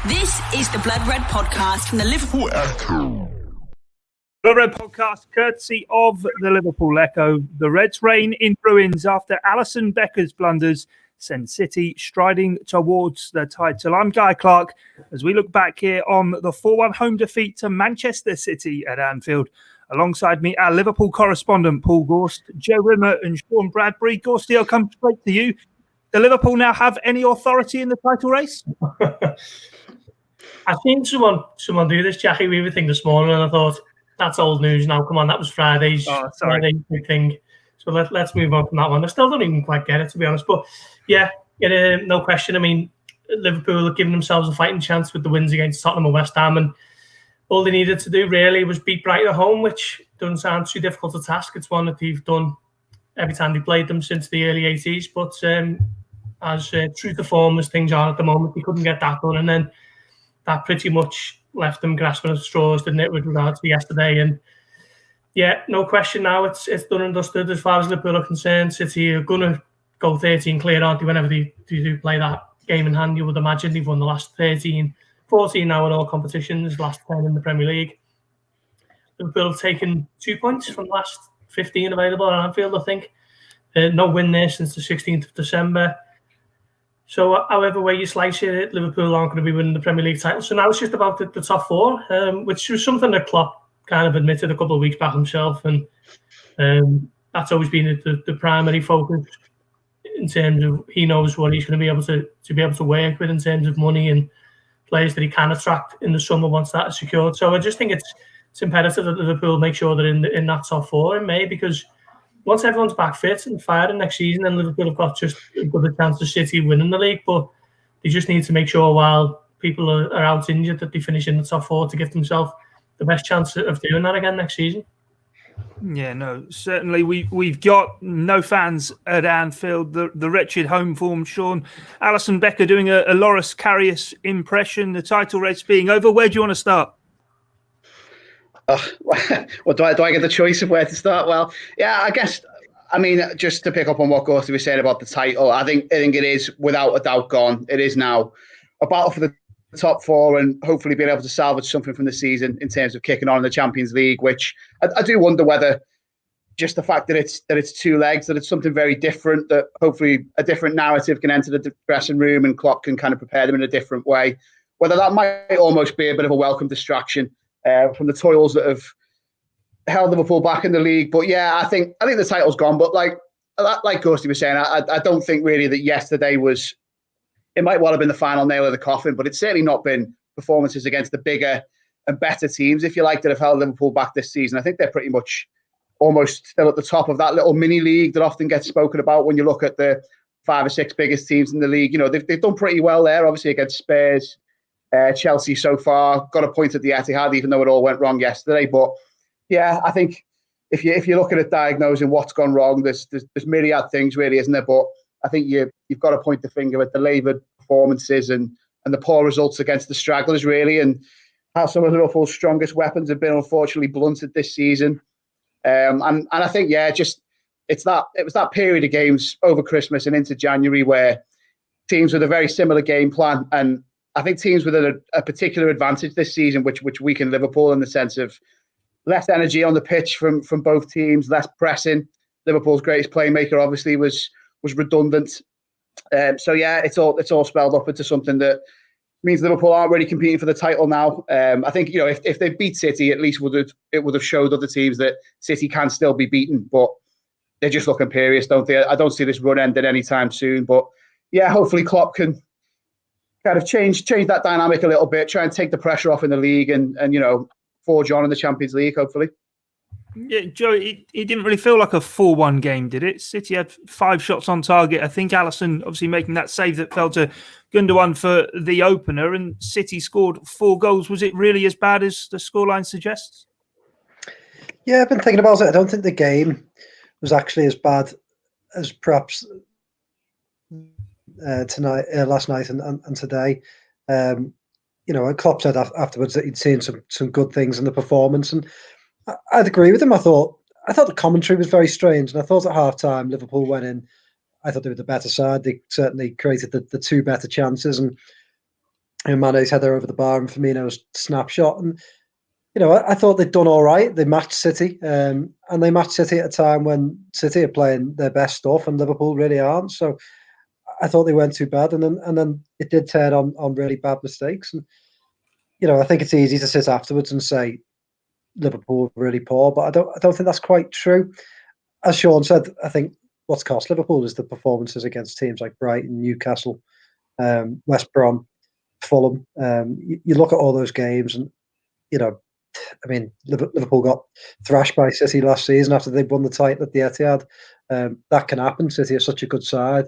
This is the Blood Red Podcast from the Liverpool Echo. Blood Red Podcast, courtesy of the Liverpool Echo. The Reds reign in ruins after Alisson Becker's blunders send City striding towards the title. I'm Guy Clarke, as we look back here on the 4-1 home defeat to Manchester City at Anfield. Alongside me, our Liverpool correspondent, Paul Gorst, Rimmer and Sean Bradbury. Gorsty, I'll come straight to you. Do Liverpool now have any authority in the title race? I've seen someone do this Jackie Weaver thing this morning, and I thought, that's old news now. Come on, that was Friday's big thing. So let's move on from that one. I still don't even quite get it, to be honest. But yeah, no question. I mean, Liverpool have given themselves a fighting chance with the wins against Tottenham and West Ham, and all they needed to do really was beat Brighton at home, which doesn't sound too difficult a task. It's one that they've done every time they played them since the early 80s. But as true to form as things are at the moment, they couldn't get that done, and then that pretty much left them grasping at straws, didn't it, with regards to yesterday. And yeah, no question now, it's done and dusted as far as Liverpool are concerned. City are going to go 13 clear, aren't they, whenever they do play that game in hand. You would imagine they've won the last 13, 14 now in all competitions, last 10 in the Premier League. Liverpool have taken 2 points from the last 15 available at Anfield, I think. No win there since the 16th of December. So however way you slice it, Liverpool aren't going to be winning the Premier League title. So now it's just about the top four, which was something that Klopp kind of admitted a couple of weeks back himself. And that's always been the primary focus in terms of he knows what he's going to be able to work with in terms of money and players that he can attract in the summer once that is secured. So I just think it's imperative that Liverpool make sure they're in that top four in May, because once everyone's back fit and firing next season, then Liverpool have got just a good chance of City winning the league. But they just need to make sure while people are out injured that they finish in the top four to give themselves the best chance of doing that again next season. Yeah, no, certainly we've got no fans at Anfield. The wretched home form, Sean. Alisson Becker doing a Loris Karius impression, the title race being over. Where do you want to start? Well, do I get the choice of where to start? Well, yeah, I guess, I mean, just to pick up on what Gorsty was saying about the title, I think it is without a doubt gone. It is now a battle for the top four and hopefully being able to salvage something from the season in terms of kicking on in the Champions League, which I do wonder whether just the fact that it's two legs, that it's something very different, that hopefully a different narrative can enter the dressing room and Klopp can kind of prepare them in a different way, whether that might almost be a bit of a welcome distraction from the toils that have held Liverpool back in the league. But yeah, I think the title's gone. But like Ghosty was saying, I don't think really that yesterday was. It might well have been the final nail of the coffin, but it's certainly not been performances against the bigger and better teams, if you like, that have held Liverpool back this season. I think they're pretty much almost still at the top of that little mini league that often gets spoken about when you look at the 5 or 6 biggest teams in the league. You know, they've done pretty well there, obviously against Spurs. Chelsea so far got a point at the Etihad, even though it all went wrong yesterday. But yeah, I think if you look at it, diagnosing what's gone wrong, there's myriad things really, isn't there? But I think you've got to point the finger at the laboured performances and the poor results against the stragglers really, and how some of Liverpool's strongest weapons have been unfortunately blunted this season. And I think it was that period of games over Christmas and into January where teams with a very similar game plan, and I think teams with a particular advantage this season, which weakened Liverpool in the sense of less energy on the pitch from both teams, less pressing. Liverpool's greatest playmaker obviously was redundant. So yeah, it's all spelled up into something that means Liverpool aren't really competing for the title now. I think if they beat City, at least it would have showed other teams that City can still be beaten. But they're just looking imperious, don't they? I don't see this run ending anytime soon. But yeah, hopefully Klopp can kind of change that dynamic a little bit, try and take the pressure off in the league and forge on in the Champions League, hopefully. Yeah, Joe, it didn't really feel like a 4-1 game, did it? City had 5 shots on target. I think Alisson obviously making that save that fell to Gundogan for the opener, and City scored 4 goals. Was it really as bad as the scoreline suggests? Yeah, I've been thinking about it. I don't think the game was actually as bad as perhaps last night and today. Klopp said afterwards that he'd seen some good things in the performance, and I'd agree with him. I thought the commentary was very strange, and I thought at half-time Liverpool went in. I thought they were the better side. They certainly created the 2 better chances, and Mane's header over the bar and Firmino's snapshot. And, I thought they'd done all right. They matched City, and they matched City at a time when City are playing their best stuff and Liverpool really aren't. So I thought they weren't too bad. And then it did turn on really bad mistakes. And, I think it's easy to sit afterwards and say Liverpool were really poor, but I don't think that's quite true. As Sean said, I think what's cost Liverpool is the performances against teams like Brighton, Newcastle, West Brom, Fulham. You look at all those games and, Liverpool got thrashed by City last season after they won the title at the Etihad. That can happen. City are such a good side.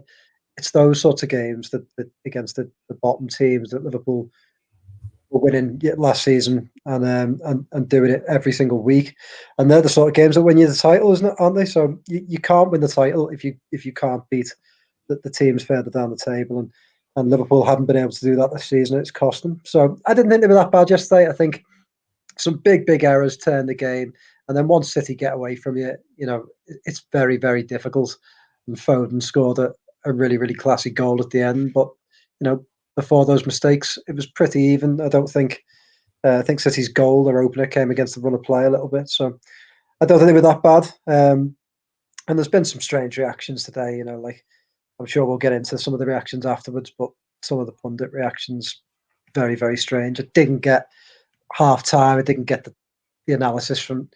It's those sorts of games that against the bottom teams that Liverpool were winning last season and doing it every single week. And they're the sort of games that win you the title, aren't they? So you can't win the title if you can't beat the teams further down the table. And Liverpool haven't been able to do that this season. It's cost them. So I didn't think they were that bad yesterday. I think some big errors turned the game. And then once City get away from you, it's very, very difficult. And Foden scored a really, really classy goal at the end. But, before those mistakes, it was pretty even. I think City's goal, their opener, came against the run of play a little bit. So I don't think they were that bad. And there's been some strange reactions today, like I'm sure we'll get into some of the reactions afterwards, but some of the pundit reactions, very, very strange. I didn't get half time. I didn't get the analysis from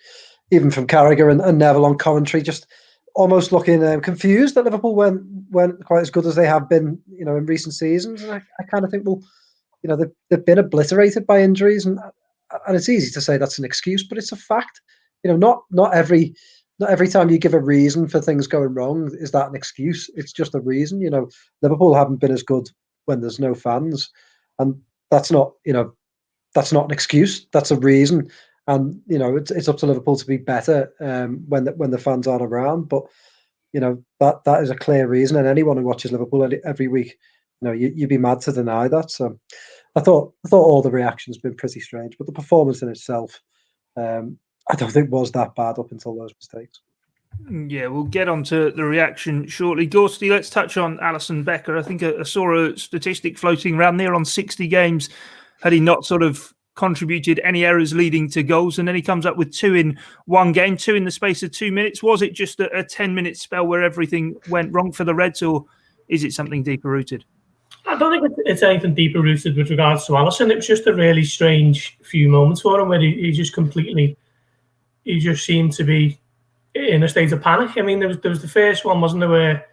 Carragher and Neville on commentary, just almost looking confused that Liverpool weren't quite as good as they have been, in recent seasons. And I kind of think, well, they've been obliterated by injuries, and it's easy to say that's an excuse, but it's a fact. Not every time you give a reason for things going wrong is that an excuse. It's just a reason. Liverpool haven't been as good when there's no fans, and that's not an excuse. That's a reason. And it's up to Liverpool to be better when the fans aren't around. But that is a clear reason. And anyone who watches Liverpool every week, you'd be mad to deny that. So I thought all the reactions have been pretty strange, but the performance in itself, I don't think was that bad up until those mistakes. Yeah, we'll get on to the reaction shortly. Gorsty, let's touch on Alisson Becker. I think I saw a statistic floating around there on 60 games. Had he not sort of contributed any errors leading to goals, and then he comes up with 2 in one game, 2 in the space of 2 minutes. Was it just a 10-minute spell where everything went wrong for the Reds, or is it something deeper rooted? I don't think it's anything deeper rooted with regards to Alisson. It was just a really strange few moments for him where he just seemed to be in a state of panic. I mean, there was the first one, wasn't there, where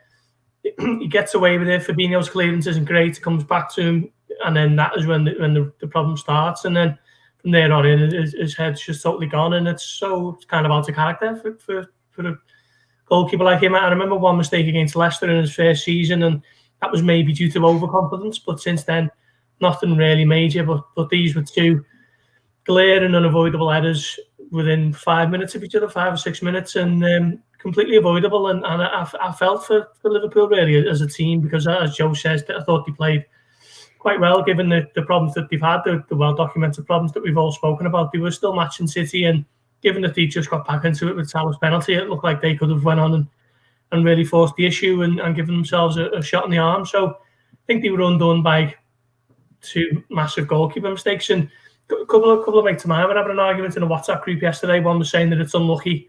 he gets away with it. Fabinho's clearance isn't great. It comes back to him. And then that is when the problem starts. And then from there on in, his head's just totally gone. And it's kind of out of character for a goalkeeper like him. I remember one mistake against Leicester in his first season, and that was maybe due to overconfidence. But since then, nothing really major. But these were 2 glaring, unavoidable errors within 5 minutes of each other, 5 or 6 minutes, and completely avoidable. And I felt for Liverpool, really, as a team, because as Joe says, I thought they played quite well, given the problems that they've had, the well-documented problems that we've all spoken about. They were still matching City, and given that they just got back into it with Salah's penalty, it looked like they could have went on and really forced the issue and given themselves a shot in the arm. So I think they were undone by 2 massive goalkeeper mistakes. And a couple of mates of mine were having an argument in a WhatsApp group yesterday. One was saying that it's unlucky,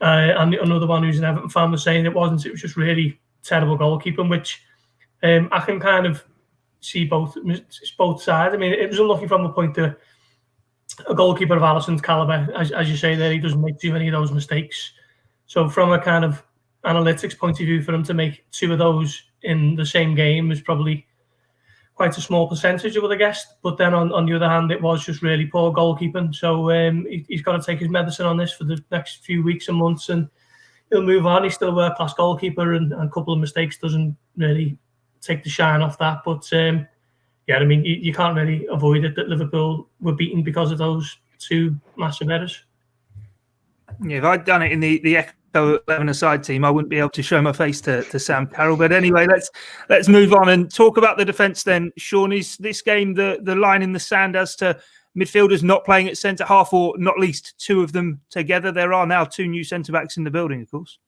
and another one who's an Everton fan was saying it wasn't. It was just really terrible goalkeeping, which I can kind of see both sides. I mean, it was unlucky from the point that a goalkeeper of Alisson's calibre, as you say there, he doesn't make too many of those mistakes. So from a kind of analytics point of view, for him to make 2 of those in the same game is probably quite a small percentage, I would have guessed. But then on the other hand, it was just really poor goalkeeping. So he's got to take his medicine on this for the next few weeks and months, and he'll move on. He's still a world-class goalkeeper, and a couple of mistakes doesn't really take the shine off that. But I mean, you can't really avoid it that Liverpool were beaten because of those 2 massive errors. Yeah, if I'd done it in the Echo 11-a-side team, I wouldn't be able to show my face to Sam Carroll. But anyway, let's move on and talk about the defence then. Sean, is this game the line in the sand as to midfielders not playing at centre-half, or not least 2 of them together? There are now 2 new centre-backs in the building, of course.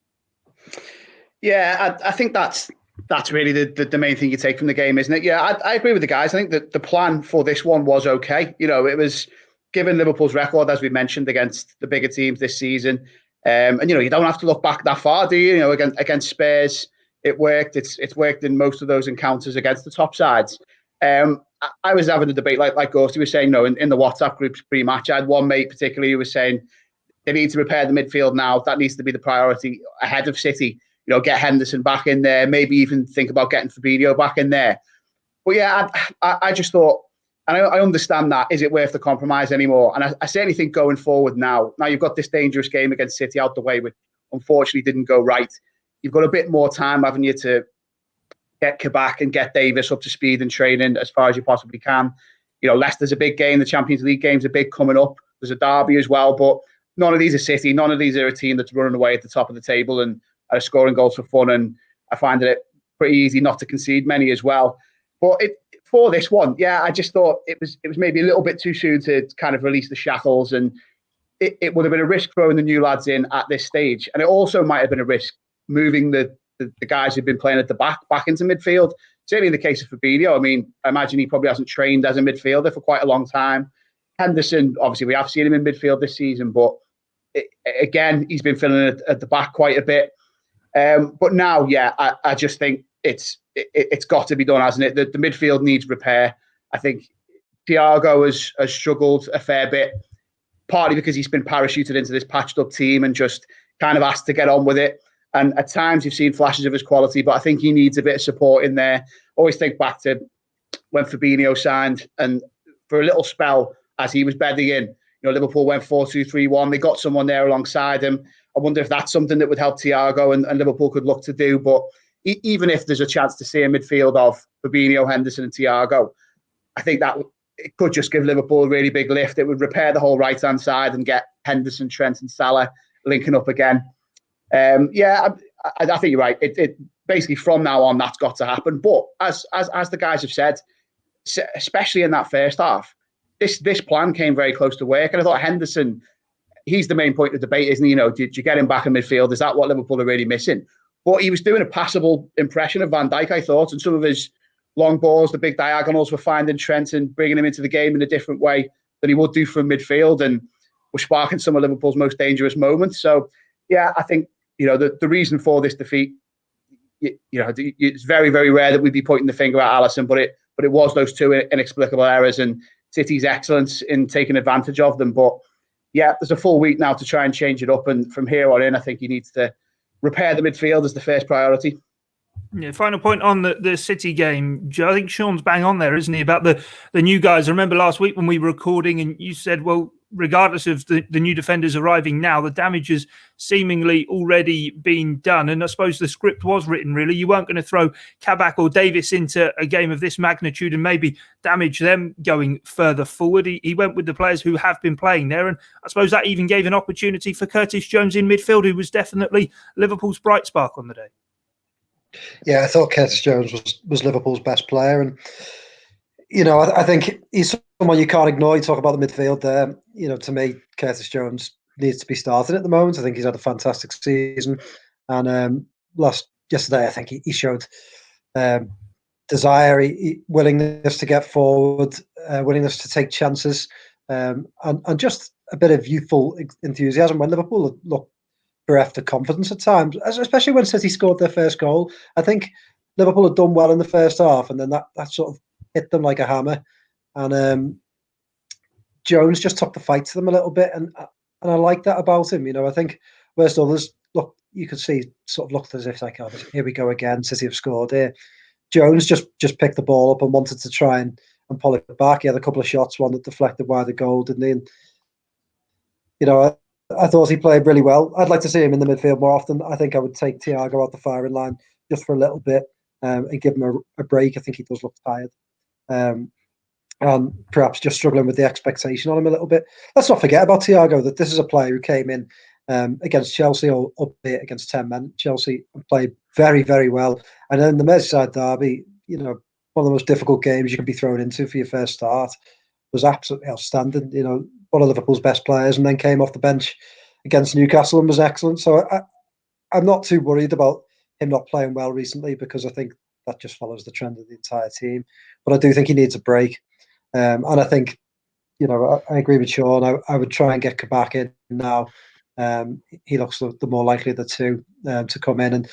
Yeah, I think that's That's really the main thing you take from the game, isn't it? Yeah, I agree with the guys. I think that the plan for this one was okay. You know, it was given Liverpool's record, as we mentioned, against the bigger teams this season. And, you know, you don't have to look back that far, do you? You know, against Spurs, it worked. It's worked in most of those encounters against the top sides. I was having a debate, like Gorst was saying, in the WhatsApp groups pre-match. I had one mate particularly who was saying they need to repair the midfield now. That needs to be the priority ahead of City. You know, get Henderson back in there, maybe even think about getting Firmino back in there. But yeah, I just thought, and I understand that, is it worth the compromise anymore? And I certainly think going forward now you've got this dangerous game against City out the way, which unfortunately didn't go right. You've got a bit more time, haven't you, to get Kabak and get Davies up to speed and training as far as you possibly can. You know, Leicester's a big game. The Champions League games are big coming up. There's a derby as well, but none of these are City. None of these are a team that's running away at the top of the table and are scoring goals for fun. And I find it pretty easy not to concede many as well. But for this one, yeah, I just thought it was maybe a little bit too soon to kind of release the shackles, and it would have been a risk throwing the new lads in at this stage, and it also might have been a risk moving the guys who've been playing at the back into midfield. Certainly in the case of Fabinho, I mean, I imagine he probably hasn't trained as a midfielder for quite a long time. Henderson, obviously, we have seen him in midfield this season, but again, he's been filling it at the back quite a bit. But now, yeah, I just think it's got to be done, hasn't it? The midfield needs repair. I think Thiago has struggled a fair bit, partly because he's been parachuted into this patched up team and just kind of asked to get on with it. And at times you've seen flashes of his quality, but I think he needs a bit of support in there. Always think back to when Fabinho signed, and for a little spell as he was bedding in, you know, Liverpool went 4-2-3-1. They got someone there alongside him. I wonder if that's something that would help Thiago and Liverpool could look to do. But even if there's a chance to see a midfield of Fabinho, Henderson and Thiago, I think that it could just give Liverpool a really big lift. It would repair the whole right-hand side and get Henderson, Trent and Salah linking up again. I think you're right. It basically from now on, that's got to happen. But as the guys have said, especially in that first half, this plan came very close to work. And I thought Henderson, he's the main point of debate, isn't he? You know, did you get him back in midfield? Is that what Liverpool are really missing? But he was doing a passable impression of Van Dijk, I thought, and some of his long balls, the big diagonals, were finding Trent and bringing him into the game in a different way than he would do from midfield, and were sparking some of Liverpool's most dangerous moments. So, yeah, I think, you know, the reason for this defeat, you know, it's very, very rare that we'd be pointing the finger at Alisson, but it was those two inexplicable errors and City's excellence in taking advantage of them. But yeah, there's a full week now to try and change it up, and from here on in, I think he needs to repair the midfield as the first priority. Yeah, final point on the City game, Joe. I think Sean's bang on there, isn't he, about the new guys. I remember last week when we were recording and you said, well, regardless of the new defenders arriving now, the damage has seemingly already been done. And I suppose the script was written, really. You weren't going to throw Kabak or Davies into a game of this magnitude and maybe damage them going further forward. He went with the players who have been playing there. And I suppose that even gave an opportunity for Curtis Jones in midfield, who was definitely Liverpool's bright spark on the day. Yeah, I thought Curtis Jones was Liverpool's best player. And, you know, I think he's someone you can't ignore. You talk about the midfield there. You know, to me, Curtis Jones needs to be starting at the moment. I think he's had a fantastic season. And yesterday, I think he showed desire, willingness to get forward, willingness to take chances, and just a bit of youthful enthusiasm when Liverpool looked bereft of confidence at times, especially when City scored their first goal. I think Liverpool had done well in the first half, and then that sort of hit them like a hammer. And Jones just took the fight to them a little bit, and I like that about him. You know, I think whereas others you could see sort of looked as if like, oh, here we go again. City have scored here. Jones just picked the ball up and wanted to try and pull it back. He had a couple of shots, one that deflected wide the goal, didn't he? And, you know, I thought he played really well. I'd like to see him in the midfield more often. I think I would take Thiago out the firing line just for a little bit and give him a break. I think he does look tired. And perhaps just struggling with the expectation on him a little bit. Let's not forget about Thiago, that this is a player who came in against Chelsea, or albeit against 10 men. Chelsea played very, very well. And then the Merseyside derby, you know, one of the most difficult games you can be thrown into for your first start, was absolutely outstanding. You know, one of Liverpool's best players, and then came off the bench against Newcastle and was excellent. So I'm not too worried about him not playing well recently, because I think that just follows the trend of the entire team. But I do think he needs a break. And I think, I agree with Sean. I would try and get Kabak in now. He looks the more likely of the two to come in. And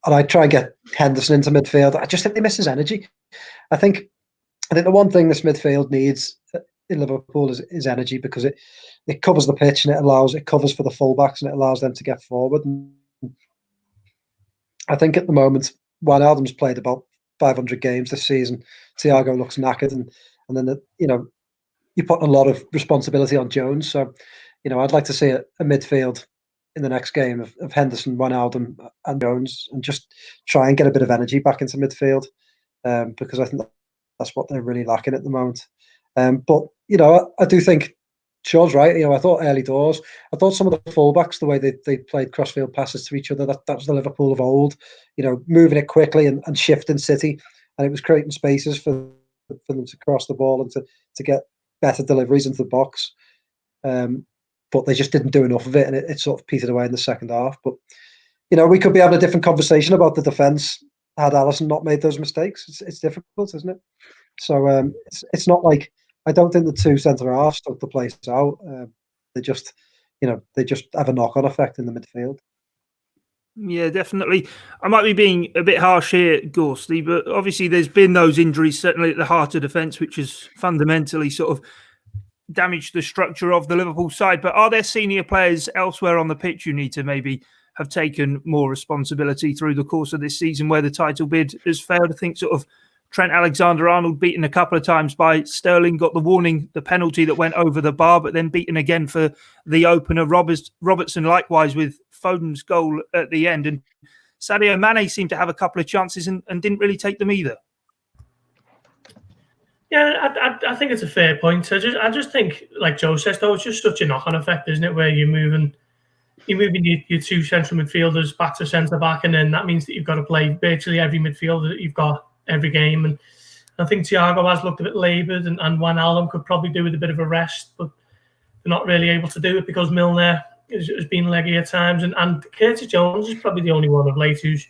I'd try and get Henderson into midfield. I just think he misses energy. I think the one thing this midfield needs in Liverpool is energy, because it covers the pitch and it covers for the fullbacks and it allows them to get forward. And I think at the moment, Wijnaldum's played about 500 games this season. Thiago looks knackered, and then you put a lot of responsibility on Jones. So, I'd like to see a midfield in the next game of Henderson, Wijnaldum, and Jones, and just try and get a bit of energy back into midfield, because I think that's what they're really lacking at the moment. But I do think Sean's right. I thought early doors, I thought some of the fullbacks, the way they played crossfield passes to each other, that was the Liverpool of old. Moving it quickly and shifting City, and it was creating spaces for them to cross the ball and to get better deliveries into the box. But they just didn't do enough of it, and it sort of petered away in the second half. But we could be having a different conversation about the defence had Alisson not made those mistakes. It's difficult, isn't it? So it's not like, I don't think the two centre halves took the place out. They just have a knock-on effect in the midfield. Yeah, definitely. I might be being a bit harsh here, Gorsty, but obviously there's been those injuries, certainly at the heart of defence, which has fundamentally sort of damaged the structure of the Liverpool side. But are there senior players elsewhere on the pitch who need to maybe have taken more responsibility through the course of this season where the title bid has failed? I think sort of Trent Alexander-Arnold beaten a couple of times by Sterling, got the warning, the penalty that went over the bar, but then beaten again for the opener. Robertson likewise with Foden's goal at the end. And Sadio Mane seemed to have a couple of chances and didn't really take them either. Yeah, I think it's a fair point. I just think, like Joe says, though, it's just such a knock-on effect, isn't it, where you're moving your two central midfielders back to centre-back, and then that means that you've got to play virtually every midfielder that you've got every game. And I think Thiago has looked a bit laboured, and Wijnaldum could probably do with a bit of a rest, but they're not really able to do it because Milner has been leggy at times. And Curtis Jones is probably the only one of late who's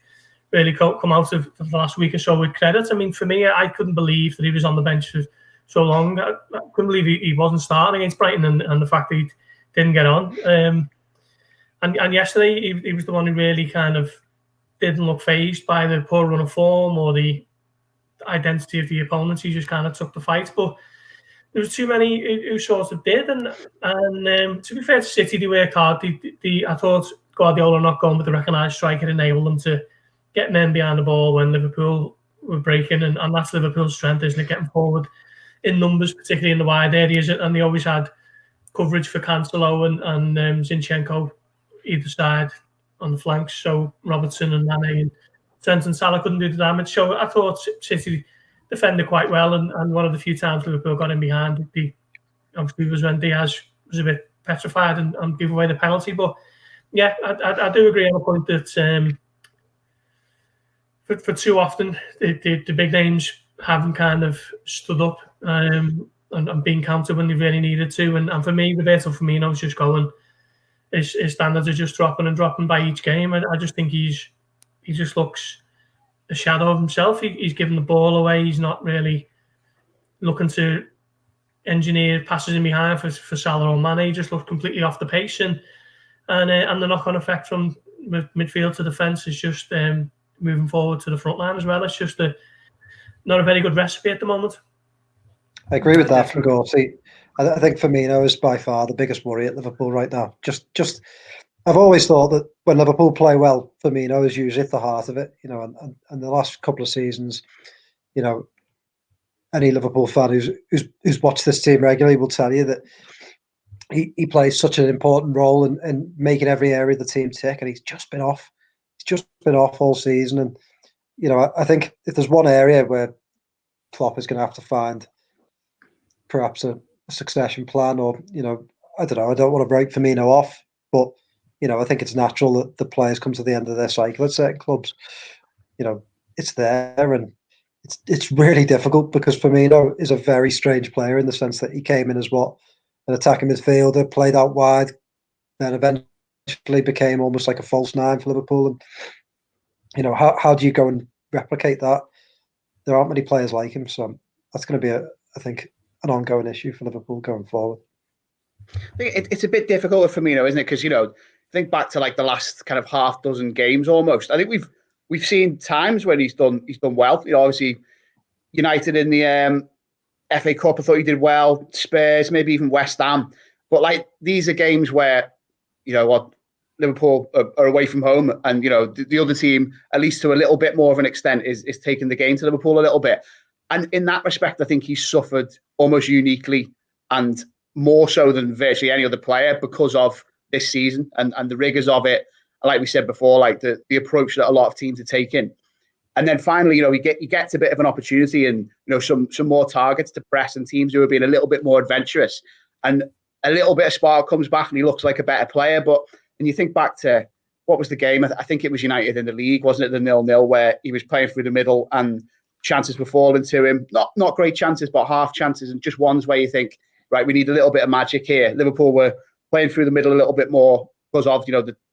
really come out of the last week or so with credit. I mean, for me, I couldn't believe that he was on the bench for so long. I couldn't believe he wasn't starting against Brighton, and the fact that he didn't get on. And yesterday, he was the one who really kind of didn't look fazed by the poor run of form or the identity of the opponents. He just kind of took the fight. But there was too many who sort of did. And to be fair to City, they worked hard. I thought Guardiola not going with the recognised striker enabled them to get men behind the ball when Liverpool were breaking. And that's Liverpool's strength, isn't it? Getting forward in numbers, particularly in the wide areas. And they always had coverage for Cancelo and Zinchenko either side on the flanks. So Robertson and Mane and Trent and Salah couldn't do the damage. So I thought City defended quite well. And one of the few times Liverpool got in behind, obviously was when Diaz was a bit petrified and gave away the penalty. But yeah, I do agree on the point that for too often the big names haven't kind of stood up and been counted when they really needed to. And for me, Roberto Firmino was just going. His standards are just dropping and dropping by each game, and I just think he just looks a shadow of himself. He's giving the ball away. He's not really looking to engineer passes in behind for Salah or Mane. He just looks completely off the pace, and the knock-on effect from midfield to defence is just moving forward to the front line as well. It's just not a very good recipe at the moment. I agree with that from Gorty. I think Firmino is by far the biggest worry at Liverpool right now. Just, I've always thought that when Liverpool play well, Firmino is usually at the heart of it. And the last couple of seasons, any Liverpool fan who's watched this team regularly will tell you that he plays such an important role in making every area of the team tick, and he's just been off. He's just been off all season, and I think if there's one area where Klopp is going to have to find perhaps a succession plan, or I don't know. I don't want to break Firmino off, but I think it's natural that the players come to the end of their cycle at certain clubs. It's there, and it's really difficult because Firmino is a very strange player in the sense that he came in as an attacking midfielder, played out wide, then eventually became almost like a false nine for Liverpool, how do you go and replicate that? There aren't many players like him, so that's going to be, I think, an ongoing issue for Liverpool going forward. I think it's a bit difficult for Firmino, isn't it? Because think back to like the last kind of half dozen games almost. I think we've seen times when he's done well. Obviously United in the FA Cup, I thought he did well. Spurs, maybe even West Ham. But like these are games where Liverpool are away from home, and the other team, at least to a little bit more of an extent, is taking the game to Liverpool a little bit. And in that respect, I think he's suffered almost uniquely and more so than virtually any other player because of this season and the rigors of it. Like we said before, like the approach that a lot of teams are taking. And then finally, he gets a bit of an opportunity and some more targets to press and teams who are being a little bit more adventurous, and a little bit of spark comes back and he looks like a better player. But when you think back to what was the game, I think it was United in the league, wasn't it? The 0-0 where he was playing through the middle and chances were falling to him. Not great chances, but half chances, and just ones where you think, right, we need a little bit of magic here. Liverpool were playing through the middle a little bit more because of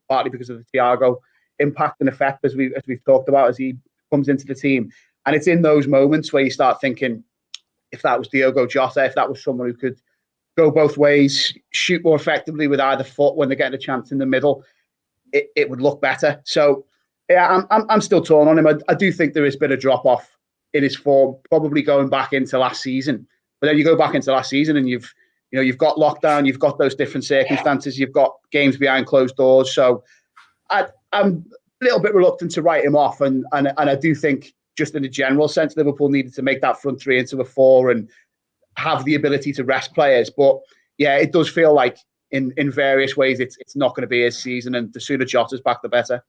partly because of the Thiago impact and effect as we've talked about as he comes into the team. And it's in those moments where you start thinking, if that was Diogo Jota, if that was someone who could go both ways, shoot more effectively with either foot when they're getting a chance in the middle, it would look better. So yeah, I'm still torn on him. I do think there is a bit of drop off in his form, probably going back into last season. But then you go back into last season and you've got lockdown, you've got those different circumstances, you've got games behind closed doors. So I'm a little bit reluctant to write him off, and I do think, just in a general sense, Liverpool needed to make that front three into a four and have the ability to rest players. But yeah, it does feel like in various ways it's not going to be his season, and the sooner Jota's back, the better.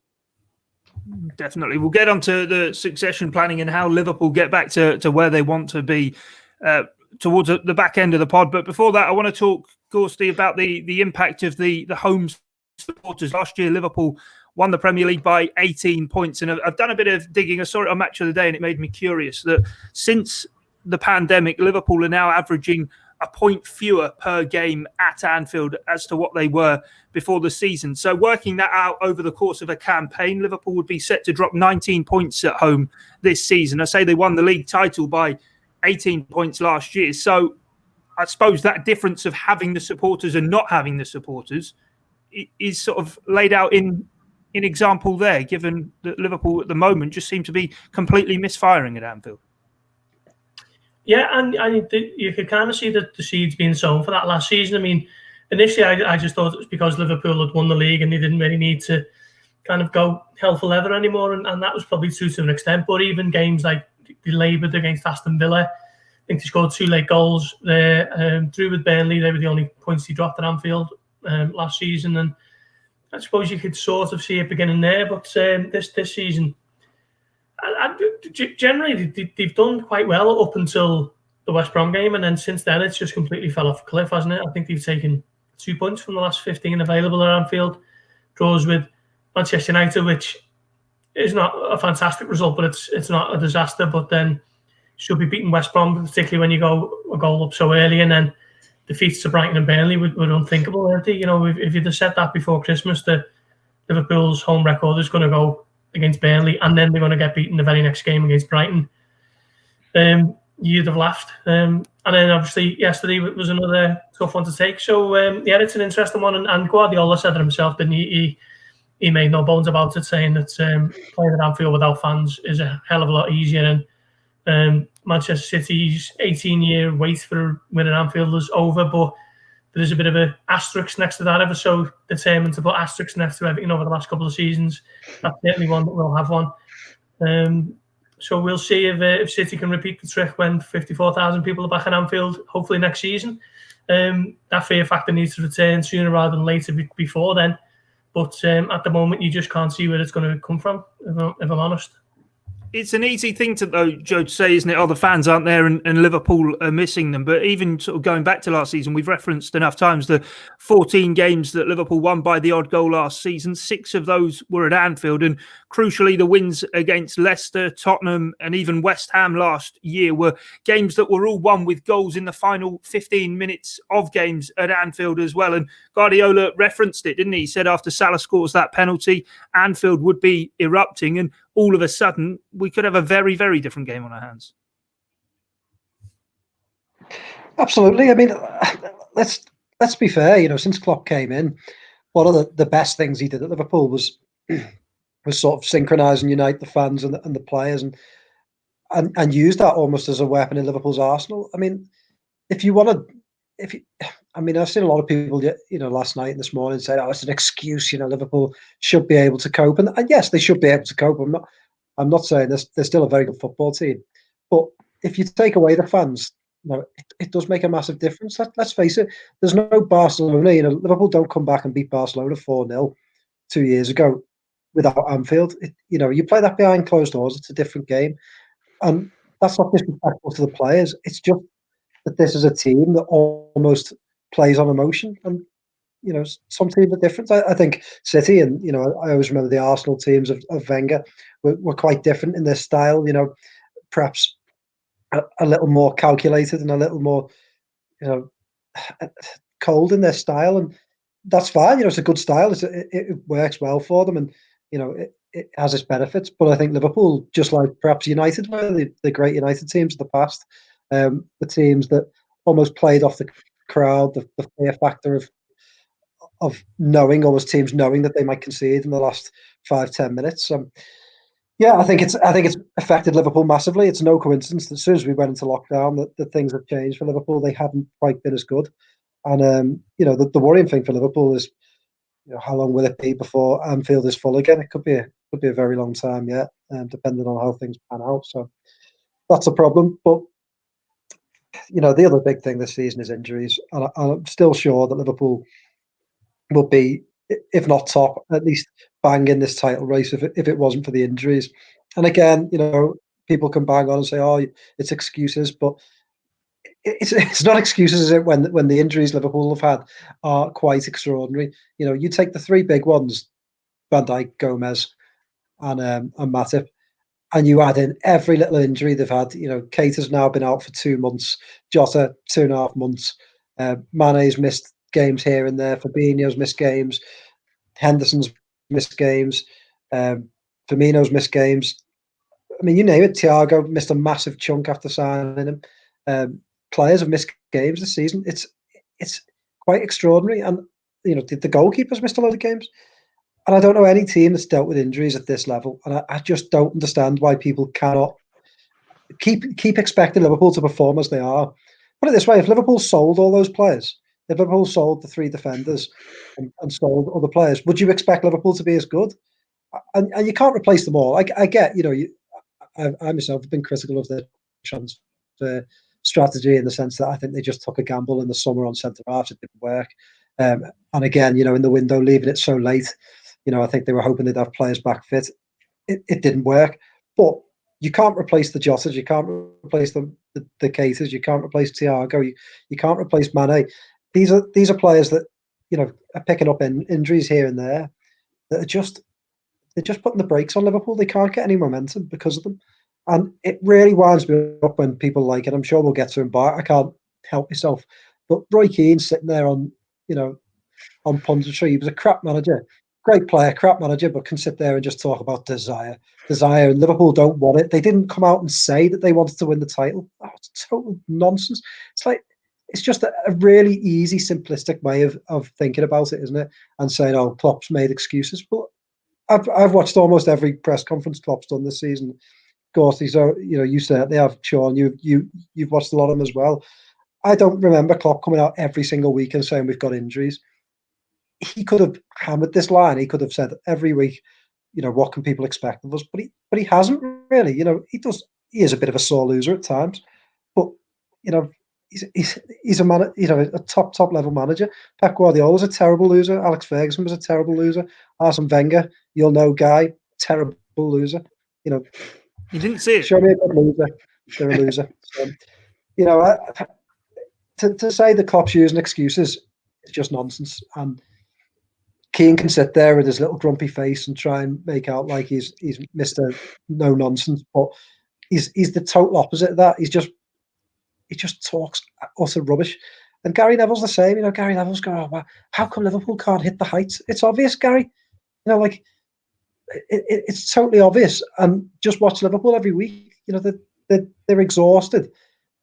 Definitely. We'll get on to the succession planning and how Liverpool get back to where they want to be towards the back end of the pod. But before that, I want to talk, Gorsty, about the impact of the home supporters. Last year, Liverpool won the Premier League by 18 points. And I've done a bit of digging. I saw it on Match of the Day, and it made me curious that since the pandemic, Liverpool are now averaging a point fewer per game at Anfield as to what they were before the season. So working that out over the course of a campaign, Liverpool would be set to drop 19 points at home this season. I say they won the league title by 18 points last year. So I suppose that difference of having the supporters and not having the supporters is sort of laid out in example there, given that Liverpool at the moment just seem to be completely misfiring at Anfield. Yeah, and you could kind of see the seeds being sown for that last season. I mean, initially I just thought it was because Liverpool had won the league and they didn't really need to kind of go hell for leather anymore, and that was probably true to an extent. But even games like they laboured against Aston Villa, I think they scored 2 late goals there. Drew with Burnley, they were the only points they dropped at Anfield last season, and I suppose you could sort of see it beginning there. But this season, generally they've done quite well up until the West Brom game, and then since then it's just completely fell off a cliff, hasn't it? I think they've taken 2 points from the last 15 available at Anfield. Draws with Manchester United, which is not a fantastic result, but it's not a disaster. But then should be beating West Brom, particularly when you go a goal up so early, and then defeats to Brighton and Burnley were unthinkable, weren't they? If you'd have said that before Christmas, that Liverpool's home record is going to go against Burnley and then they're going to get beaten the very next game against Brighton, you'd have laughed. And then obviously yesterday was another tough one to take. So yeah, it's an interesting one, and Guardiola said it himself, didn't he? He made no bones about it, saying that playing at Anfield without fans is a hell of a lot easier, and Manchester City's 18-year wait for winning Anfield is over, but there's a bit of an asterisk next to that. Ever so determined to put asterisks next to everything over the last couple of seasons. That's certainly one that will have one. So we'll see if City can repeat the trick when 54,000 people are back at Anfield, hopefully next season. That fear factor needs to return sooner rather than later before then. But at the moment, you just can't see where it's going to come from, if I'm honest. It's an easy thing Joe, to say, isn't it? Oh, the fans aren't there and Liverpool are missing them. But even sort of going back to last season, we've referenced enough times the 14 games that Liverpool won by the odd goal last season. 6 of those were at Anfield. And crucially, the wins against Leicester, Tottenham and even West Ham last year were games that were all won with goals in the final 15 minutes of games at Anfield as well. And Guardiola referenced it, didn't he? He said after Salah scores that penalty, Anfield would be erupting. And all of a sudden we could have a very, very different game on our hands. Absolutely. I mean, let's be fair. Since Klopp came in, one of the best things he did at Liverpool was sort of synchronise and unite the fans and the players, and use that almost as a weapon in Liverpool's arsenal. I mean, I've seen a lot of people, last night and this morning say, "Oh, it's an excuse." Liverpool should be able to cope, and yes, they should be able to cope. I'm not saying they're still a very good football team, but if you take away the fans, it does make a massive difference. Let's face it. There's no Barcelona. Liverpool don't come back and beat Barcelona 4-0 2 years ago without Anfield. You play that behind closed doors. It's a different game, and that's not disrespectful to the players. It's just that this is a team that almost plays on emotion, and some teams are different. I think City, and I always remember the Arsenal teams of Wenger were quite different in their style. Perhaps a little more calculated and a little more cold in their style, and that's fine. It's a good style. It works well for them, and it has its benefits. But I think Liverpool, just like perhaps United were, the great United teams of the past, the teams that almost played off the crowd, the fear factor of knowing, almost teams knowing that they might concede in the last 5-10 minutes. Yeah, I think it's affected Liverpool massively. It's no coincidence that as soon as we went into lockdown, that things have changed for Liverpool. They haven't quite been as good, and the worrying thing for Liverpool is, how long will it be before Anfield is full again? It could be a very long time yet, depending on how things pan out. So that's a problem. But the other big thing this season is injuries, and I'm still sure that Liverpool will be, if not top, at least bang in this title race if it wasn't for the injuries. And again, people can bang on and say, "Oh, it's excuses," but it's not excuses, is it? When the injuries Liverpool have had are quite extraordinary. You take the three big ones, Van Dijk, Gomez, and Matip, and you add in every little injury they've had. Keita's now been out for 2 months, Jota 2.5 months, Mane's missed games here and there, Fabinho's missed games, Henderson's missed games, Firmino's missed games. I mean, you name it. Thiago missed a massive chunk after signing him. Players have missed games this season. It's quite extraordinary, and the goalkeepers missed a lot of games. And I don't know any team that's dealt with injuries at this level, and I just don't understand why people cannot keep expecting Liverpool to perform as they are. Put it this way: if Liverpool sold all those players, if Liverpool sold the 3 defenders and sold other players, would you expect Liverpool to be as good? And you can't replace them all. I get, I myself have been critical of the transfer strategy in the sense that I think they just took a gamble in the summer on centre halves. It didn't work. And again, in the window, leaving it so late, I think they were hoping they'd have players back fit. It didn't work. But you can't replace the Jotas, you can't replace the Keitas, you can't replace Thiago, you can't replace Mane. These are players that are picking up injuries here and there that they're just putting the brakes on Liverpool. They can't get any momentum because of them. And it really winds me up when people like it. I'm sure we'll get to him, but I can't help myself. But Roy Keane sitting there on punditry, he was a crap manager, great player, crap manager, but can sit there and just talk about desire. And Liverpool don't want it. They didn't come out and say that they wanted to win the title. Oh, it's total nonsense. It's just a really easy, simplistic way of thinking about it, isn't it? And saying, "Oh, Klopp's made excuses." But I've watched almost every press conference Klopp's done this season. Gorst, you certainly have, Sean. You've watched a lot of them as well. I don't remember Klopp coming out every single week and saying we've got injuries. He could have hammered this line. He could have said every week, what can people expect of us? But he hasn't really. He is a bit of a sore loser at times, but he's a man, a top level manager. Pep Guardiola's a terrible loser. Alex Ferguson was a terrible loser. Arsene Wenger, you'll know, guy, terrible loser. You didn't see it. Show me a good loser. They're a loser. So, to say the Klopp's using excuses is just nonsense. And Keane can sit there with his little grumpy face and try and make out like he's Mr. No Nonsense, but he's the total opposite of that. He just talks utter rubbish. And Gary Neville's the same. Gary Neville's going, "Oh, wow, how come Liverpool can't hit the heights?" It's obvious, Gary. it's totally obvious. And just watch Liverpool every week. You know, they're exhausted.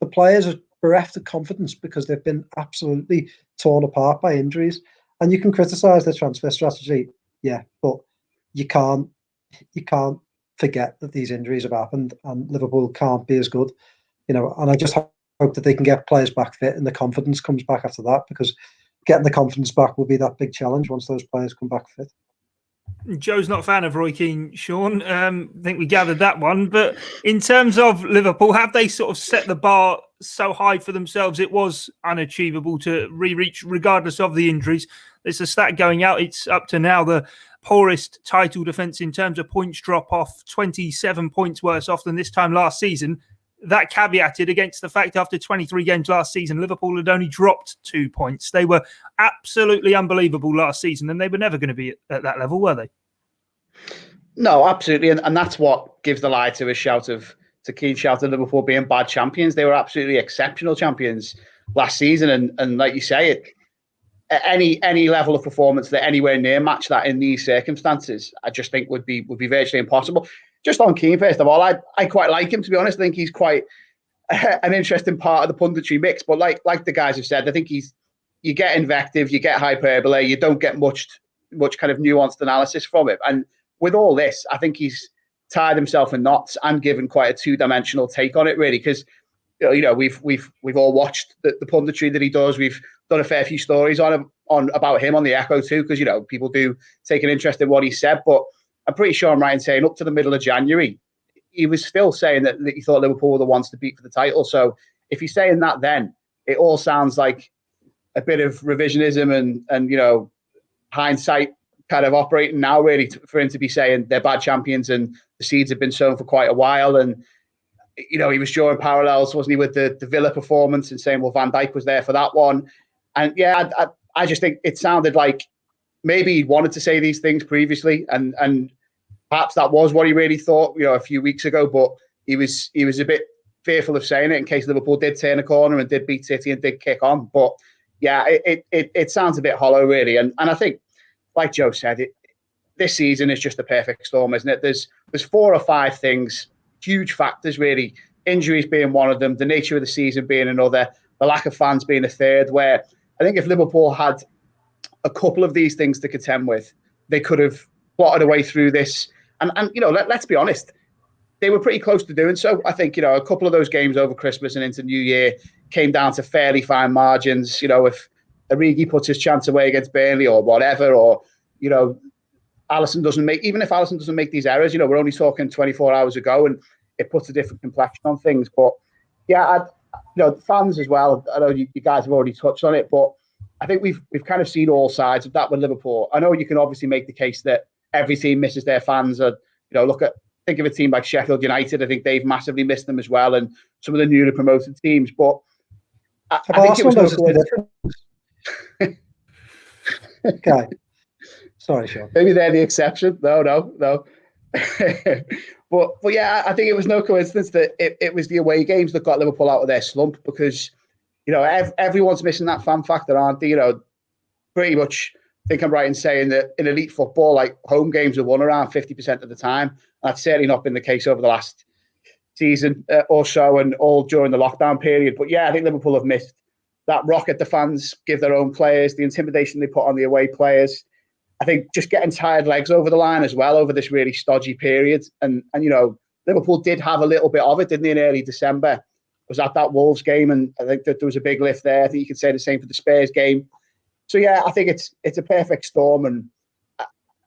The players are bereft of confidence because they've been absolutely torn apart by injuries. And you can criticise their transfer strategy, yeah, but you can't forget that these injuries have happened and Liverpool can't be as good. You know, and I just hope that they can get players back fit and the confidence comes back after that, because getting the confidence back will be that big challenge once those players come back fit. Joe's not a fan of Roy Keane, Sean. I think we gathered that one. But in terms of Liverpool, have they sort of set the bar so high for themselves it was unachievable to re-reach regardless of the injuries? There's a stat going out. It's up to now the poorest title defence in terms of points drop off, 27 points worse off than this time last season. That caveated against the fact after 23 games last season, Liverpool had only dropped 2 points. They were absolutely unbelievable last season, and they were never going to be at that level, were they? No, absolutely. And that's what gives the lie to Keane's shout of Liverpool being bad champions. They were absolutely exceptional champions last season. And like you say, any level of performance that anywhere near match that in these circumstances, I just think would be virtually impossible. Just on Keane, first of all, I quite like him, to be honest. I think he's quite an interesting part of the punditry mix. But like the guys have said, I think you get invective, you get hyperbole, you don't get much kind of nuanced analysis from it. And with all this, I think he's tied himself in knots and given quite a two-dimensional take on it, really, because you know we've all watched the punditry that he does. We've done a fair few stories on about him on the Echo too, because you know people do take an interest in what he said. But I'm pretty sure I'm right in saying up to the middle of January, he was still saying that he thought Liverpool were the ones to beat for the title. So if he's saying that, then it all sounds like a bit of revisionism and you know hindsight kind of operating now, really, for him to be saying they're bad champions and the seeds have been sown for quite a while. And you know, he was drawing parallels, wasn't he, with the Villa performance and saying, well, Van Dijk was there for that one. And yeah, I just think it sounded like maybe he wanted to say these things previously, and perhaps that was what he really thought, you know, a few weeks ago. But he was a bit fearful of saying it in case Liverpool did turn a corner and did beat City and did kick on. But yeah, it sounds a bit hollow, really. And I think, like Joe said, this season is just a perfect storm, isn't it? There's 4 or 5 things, huge factors, really. Injuries being one of them, the nature of the season being another, the lack of fans being a third, where I think if Liverpool had a couple of these things to contend with, they could have plotted a way through this. And you know, let's be honest, they were pretty close to doing so. I think, you know, a couple of those games over Christmas and into New Year came down to fairly fine margins. You know, if Origi puts his chance away against Burnley or whatever, or, you know, Alisson doesn't make these errors, you know, we're only talking 24 hours ago and it puts a different complexion on things. But yeah, you know, the fans as well, I know you guys have already touched on it, but I think we've kind of seen all sides of that with Liverpool. I know you can obviously make the case that every team misses their fans. You know, think of a team like Sheffield United. I think they've massively missed them as well, and some of the newly promoted temes. But I think it was no coincidence. Okay. Sorry, Sean. Maybe they're the exception. No. but yeah, I think it was no coincidence that it was the away games that got Liverpool out of their slump, because, you know, everyone's missing that fan factor, aren't they? You know, pretty much, I think I'm right in saying that in elite football, like, home games are won around 50% of the time. That's certainly not been the case over the last season or so, and all during the lockdown period. But yeah, I think Liverpool have missed that rocket the fans give their own players, the intimidation they put on the away players. I think just getting tired legs over the line as well over this really stodgy period. And you know, Liverpool did have a little bit of it, didn't they, in early December? It was at that Wolves game, and I think that there was a big lift there. I think you could say the same for the Spurs game. So yeah, I think it's a perfect storm, and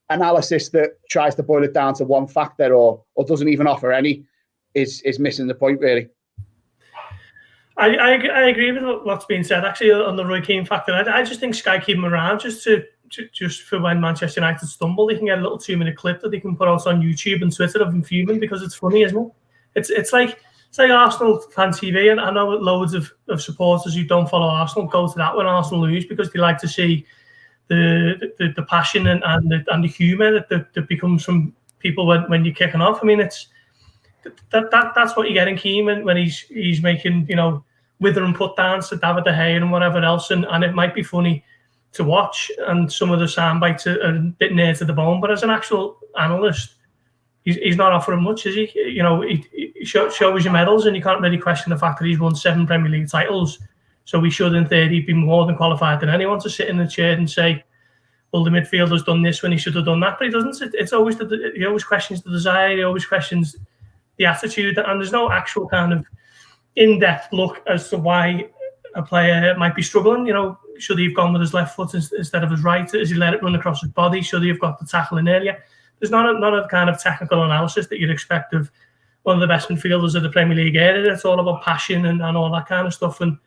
analysis that tries to boil it down to one factor or doesn't even offer any is missing the point, really. I agree with what's been said, actually, on the Roy Keane factor. I just think Sky keep him around just for when Manchester United stumble. They can get a little 2-minute clip that they can put out on YouTube and Twitter of him fuming because it's funny, isn't it? It's like Arsenal fan TV, and I know loads of supporters who don't follow Arsenal go to that when Arsenal lose because they like to see the passion and the humour that becomes from people when you're kicking off. I mean, that's what you get in Keane when he's making, you know, wither and put downs to David De Gea and whatever else, and it might be funny to watch, and some of the sound bites are a bit near to the bone. But as an actual analyst, he's not offering much, is he? You know, he shows your medals, and you can't really question the fact that he's won 7 Premier League titles. So he should, in theory, be more than qualified than anyone to sit in the chair and say, well, the midfielder's done this when he should have done that. But he doesn't. It's always he always questions the desire. He always questions the attitude, and there's no actual kind of in-depth look as to why a player might be struggling. You know, should he have gone with his left foot instead of his right? Has he let it run across his body? Should he have got the tackle in earlier? There's not a kind of technical analysis that you'd expect of one of the best midfielders of the Premier League era. It's all about passion and all that kind of stuff. And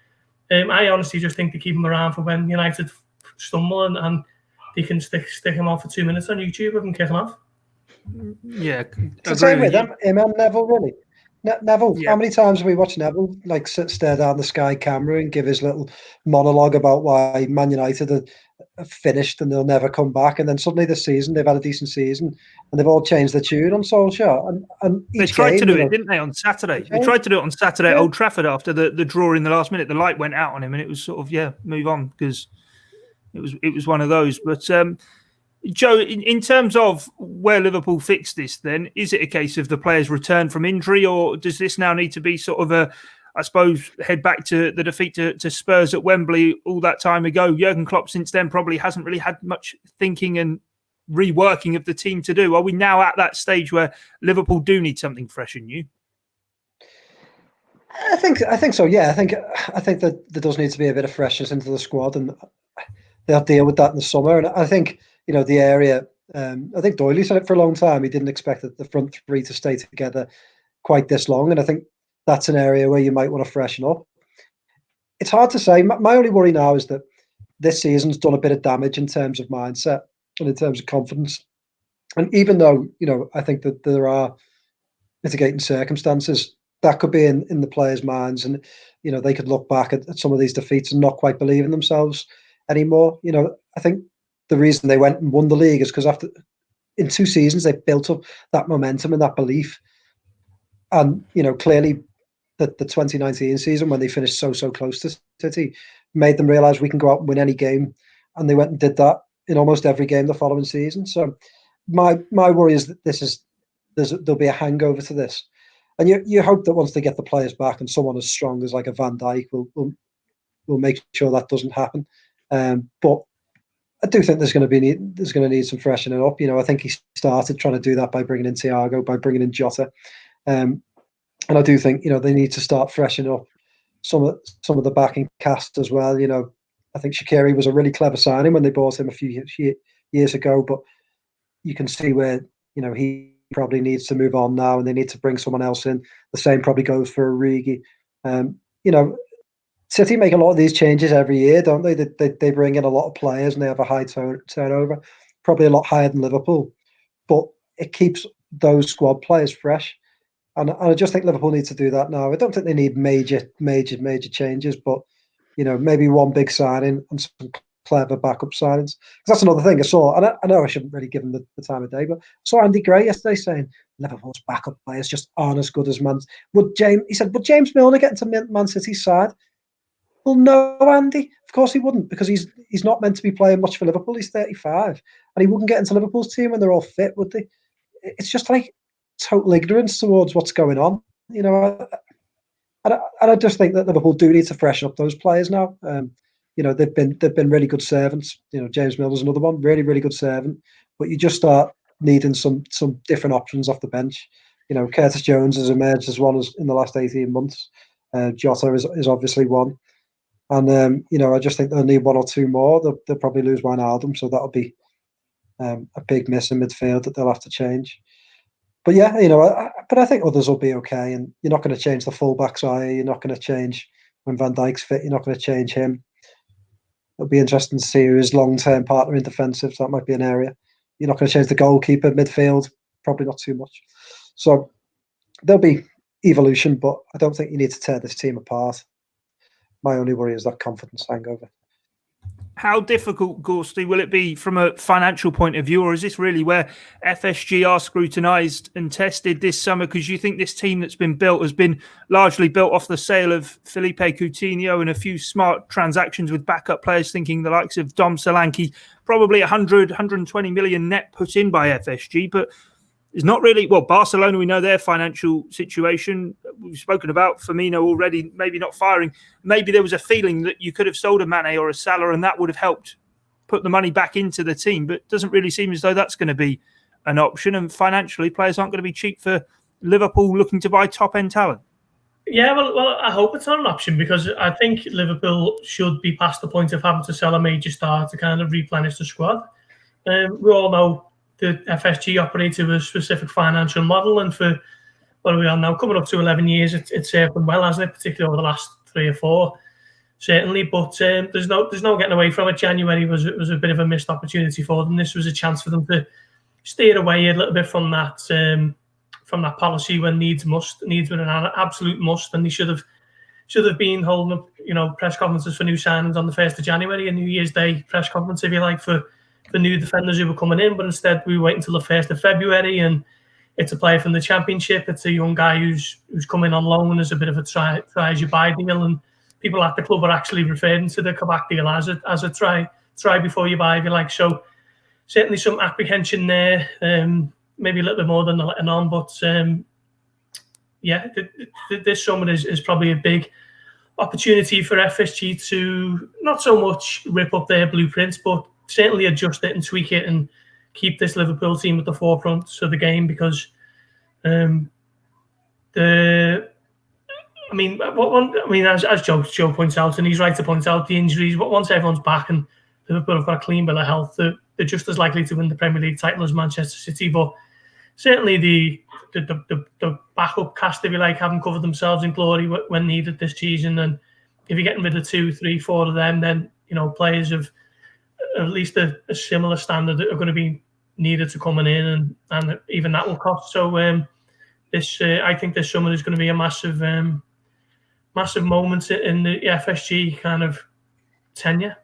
I honestly just think they keep him around for when United stumble, and they can stick him off for 2 minutes on YouTube and kick him off. Yeah, it's the same with him and Neville, really. Neville, yeah. How many times have we watched Neville like stare down the Sky camera and give his little monologue about why Man United are finished and they'll never come back, and then suddenly this season they've had a decent season and they've all changed their tune on Solskjaer. And they tried to do it, didn't they, on Saturday? They tried to do it on Saturday at Old Trafford after the draw in the last minute. The light went out on him, and it was sort of move on, because it was one of those. But Joe, in terms of where Liverpool fixed this, then, is it a case of the players return from injury, or does this now need to be sort of I suppose, head back to the defeat to Spurs at Wembley all that time ago? Jurgen Klopp since then probably hasn't really had much thinking and reworking of the team to do. Are we now at that stage where Liverpool do need something fresh and new? I think so. Yeah, I think that there does need to be a bit of freshness into the squad, and they'll deal with that in the summer. And I think, the area. I think Doyley said it for a long time. He didn't expect the front three to stay together quite this long, and I think that's an area where you might want to freshen up. It's hard to say. My only worry now is that this season's done a bit of damage in terms of mindset and in terms of confidence. And even though, I think that there are mitigating circumstances, that could be in the players' minds, and they could look back at some of these defeats and not quite believe in themselves anymore. I think the reason they went and won the league is because in 2 seasons they built up that momentum and that belief. And clearly the 2019 season, when they finished so close to City, made them realise we can go out and win any game, and they went and did that in almost every game the following season. So my worry is that there'll be a hangover to this. And you hope that once they get the players back, and someone as strong as like a Van Dijk will make sure that doesn't happen. But I do think there's going to need some freshening up. I think he started trying to do that by bringing in Thiago, by bringing in Jota, and I do think they need to start freshening up some of the backing cast as well. I think Shaqiri was a really clever signing when they bought him a few years ago, but you can see where he probably needs to move on now, and they need to bring someone else in. The same probably goes for Origi. City make a lot of these changes every year, don't they? They bring in a lot of players and they have a high turnover, probably a lot higher than Liverpool, but it keeps those squad players fresh. And I just think Liverpool need to do that now. I don't think they need major changes, but maybe one big signing and some clever backup signings. Because that's another thing I saw, and I know I shouldn't really give them the time of day, but I saw Andy Gray yesterday saying Liverpool's backup players just aren't as good as Man's. He said, would James Milner get into Man City's side? Well, no, Andy. Of course he wouldn't, because he's not meant to be playing much for Liverpool. He's 35, and he wouldn't get into Liverpool's team when they're all fit, would they? It's just like total ignorance towards what's going on, And I just think that Liverpool do need to freshen up those players now. They've been really good servants. James Milner's another one, really, really good servant. But you just start needing some different options off the bench. Curtis Jones has emerged as one in the last 18 months. Jota is obviously one. And, I just think they'll need one or two more. They'll probably lose Wijnaldum, so that'll be a big miss in midfield that they'll have to change. But yeah, but I think others will be okay. And you're not going to change the fullbacks, are you? You're not going to change when Van Dijk's fit. You're not going to change him. It'll be interesting to see who his long-term partner in defensive. So that might be an area. You're not going to change the goalkeeper, midfield, probably not too much. So there'll be evolution, but I don't think you need to tear this team apart. My only worry is that confidence hangover. How difficult, Gorsty, will it be from a financial point of view, or is this really where FSG are scrutinised and tested this summer? Because you think this team that's been built has been largely built off the sale of Felipe Coutinho and a few smart transactions with backup players, thinking the likes of Dom Solanke, probably 120 million net put in by FSG, but it's not really. Well, Barcelona, we know their financial situation. We've spoken about Firmino already, maybe not firing. Maybe there was a feeling that you could have sold a Mane or a Salah and that would have helped put the money back into the team, but it doesn't really seem as though that's going to be an option. And financially, players aren't going to be cheap for Liverpool looking to buy top-end talent. Yeah, well, I hope it's not an option, because I think Liverpool should be past the point of having to sell a major star to kind of replenish the squad. We all know the FSG operated with a specific financial model, and for what are we on now, coming up to 11 years, it's served them well, hasn't it? Particularly over the last 3 or 4, certainly. But there's no getting away from it. January was a bit of a missed opportunity for them. This was a chance for them to steer away a little bit from that policy when needs were an absolute must, and they should have been holding up, press conferences for new signings on the 1st of January, a New Year's Day press conference, if you like, for the new defenders who were coming in. But instead we wait until the 1st of February, and it's a player from the Championship. It's a young guy who's coming on loan as a bit of a try as you buy deal, and people at the club are actually referring to the Kabak deal as a try before you buy, if you like. So certainly some apprehension there, maybe a little bit more than they're letting on. But this summer is probably a big opportunity for FSG to not so much rip up their blueprints, but certainly adjust it and tweak it and keep this Liverpool team at the forefront of the game, because as Joe points out, and he's right to point out, the injuries, but once everyone's back and Liverpool have got a clean bill of health, they're just as likely to win the Premier League title as Manchester City. But certainly the backup cast, if you like, haven't covered themselves in glory when needed this season. And if you're getting rid of 2, 3, 4 of them, then players of at least a similar standard that are going to be needed to coming in, and even that will cost. So I think this summer is going to be a massive moment in the FSG kind of tenure.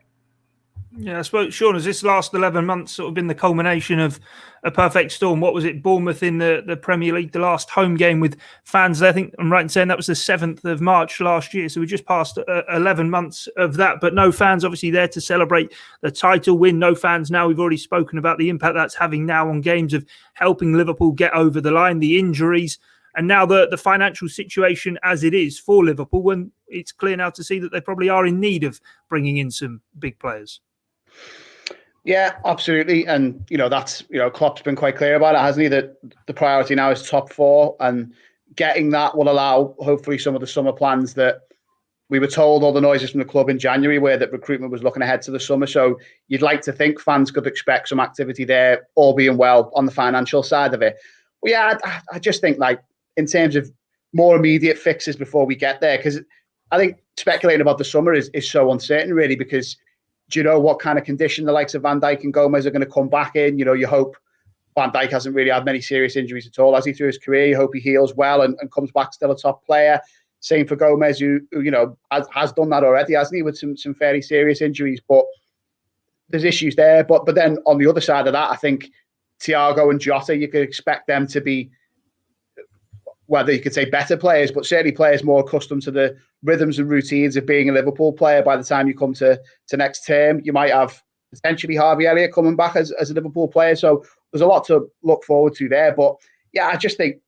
Yeah, I suppose, Sean, has this last 11 months sort of been the culmination of a perfect storm? What was it, Bournemouth in the Premier League, the last home game with fans there? I think I'm right in saying that was the 7th of March last year. So we just passed 11 months of that, but no fans obviously there to celebrate the title win. No fans now. We've already spoken about the impact that's having now on games of helping Liverpool get over the line, the injuries, and now the financial situation as it is for Liverpool, when it's clear now to see that they probably are in need of bringing in some big players. Yeah, absolutely. And, that's, Klopp's been quite clear about it, hasn't he? That the priority now is top 4, and getting that will allow, hopefully, some of the summer plans that we were told, all the noises from the club in January, where that recruitment was looking ahead to the summer. So you'd like to think fans could expect some activity there, all being well on the financial side of it. Well, yeah, I just think, like, in terms of more immediate fixes before we get there, because I think speculating about the summer is so uncertain, really, because do you know what kind of condition the likes of Van Dijk and Gomez are going to come back in? You hope Van Dijk hasn't really had many serious injuries at all, has he, through his career? You hope he heals well and comes back still a top player. Same for Gomez, who has done that already, hasn't he, with some fairly serious injuries. But there's issues there. But then on the other side of that, I think Thiago and Jota, you could expect them to be, whether you could say better players, but certainly players more accustomed to the rhythms and routines of being a Liverpool player by the time you come to next term. You might have potentially Harvey Elliott coming back as a Liverpool player. So there's a lot to look forward to there. But yeah, I just think,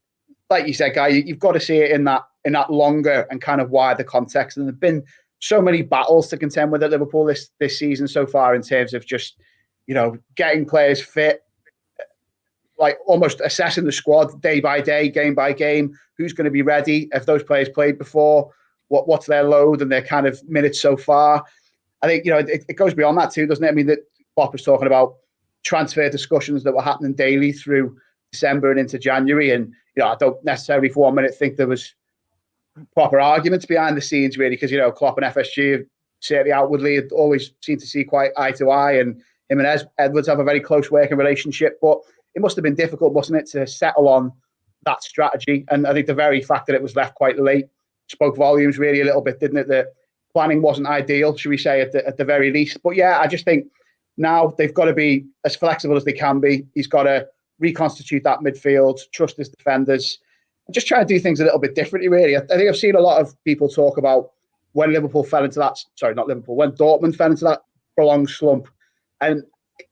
like you said, Guy, you've got to see it in that longer and kind of wider context. And there've been so many battles to contend with at Liverpool this season so far, in terms of just, getting players fit, like almost assessing the squad day by day, game by game, who's going to be ready, if those players played before, what's their load and their kind of minutes so far. I think, it goes beyond that too, doesn't it? I mean, that Klopp was talking about transfer discussions that were happening daily through December and into January. And, I don't necessarily for 1 minute think there was proper arguments behind the scenes, really, because, Klopp and FSG certainly outwardly always seem to see quite eye to eye, and him and Edwards have a very close working relationship. But it must have been difficult, wasn't it, to settle on that strategy? And I think the very fact that it was left quite late spoke volumes, really, a little bit, didn't it? That planning wasn't ideal, should we say, at the very least. But yeah, I just think now they've got to be as flexible as they can be. He's got to reconstitute that midfield, trust his defenders, and just try to do things a little bit differently, really. I think I've seen a lot of people talk about when Dortmund fell into that prolonged slump. And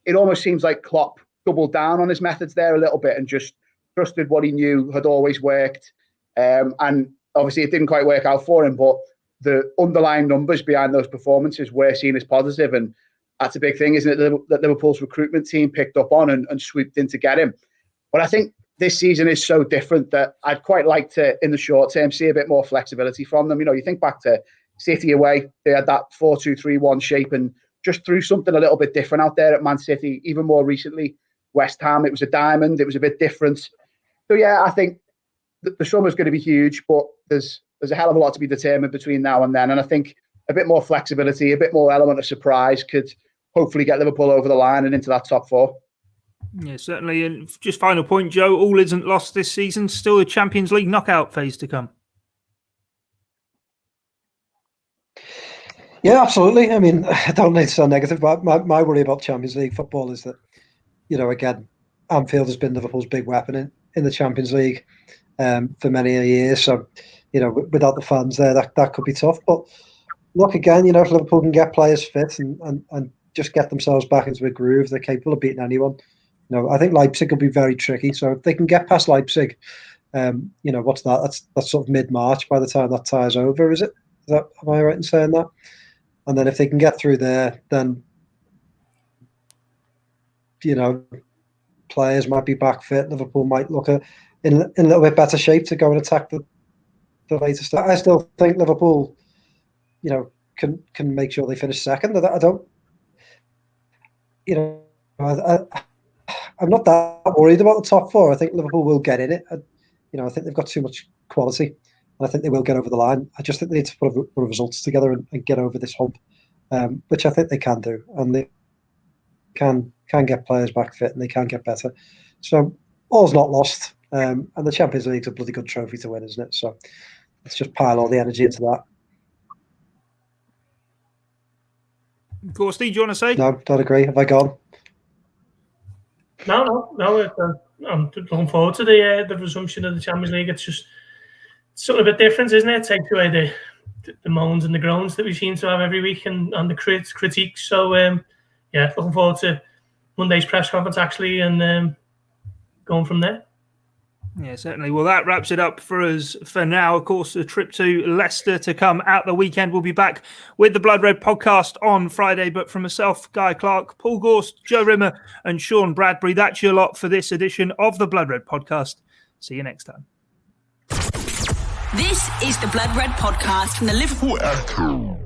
it almost seems like Klopp doubled down on his methods there a little bit and just trusted what he knew had always worked. And obviously it didn't quite work out for him, but the underlying numbers behind those performances were seen as positive. And that's a big thing, isn't it, that Liverpool's recruitment team picked up on and swooped in to get him. But I think this season is so different that I'd quite like to, in the short term, see a bit more flexibility from them. You know, you think back to City away, they had that 4-2-3-1 shape and just threw something a little bit different out there at Man City. Even more recently, West Ham, it was a diamond, it was a bit different. So yeah, I think the summer's going to be huge, but there's a hell of a lot to be determined between now and then. And I think a bit more flexibility, a bit more element of surprise could hopefully get Liverpool over the line and into that top four. Yeah, certainly. And just final point, Joe, all isn't lost this season. Still a Champions League knockout phase to come. Yeah, absolutely. I mean, I don't need to sound negative, but my worry about Champions League football is that, you know, again, Anfield has been Liverpool's big weapon in the Champions League for many years. So, you know, without the fans there, that could be tough. But look, again, you know, if Liverpool can get players fit and just get themselves back into a groove, they're capable of beating anyone. You know, I think Leipzig will be very tricky. So if they can get past Leipzig, you know, what's that? That's sort of mid-March by the time that tie's over, is it? Am I right in saying that? And then if they can get through there, then, you know, players might be back fit. Liverpool might look in a little bit better shape to go and attack the later start. I still think Liverpool, you know, can make sure they finish second. I don't, you know, I'm not that worried about the top four. I think Liverpool will get in it. You know, I think they've got too much quality. And I think they will get over the line. I just think they need to put results together and get over this hump, which I think they can do. And they can get players back fit and they can get better. So all's not lost. And the Champions League's a bloody good trophy to win, isn't it? So let's just pile all the energy into that. Gorsty, do you want to say? No, don't agree. Have I gone? No. I'm looking forward to the resumption of the Champions League. It's just something a bit different, isn't it? It takes away the moans and the groans that we seem to have every week and the critiques. So, yeah, looking forward to Monday's press conference, actually, and going from there. Yeah, certainly. Well, that wraps it up for us for now. Of course, the trip to Leicester to come at the weekend. We'll be back with the Blood Red podcast on Friday. But from myself, Guy Clarke, Paul Gorst, Joe Rimmer and Sean Bradbury, that's your lot for this edition of the Blood Red podcast. See you next time. This is the Blood Red podcast from the Liverpool Echo.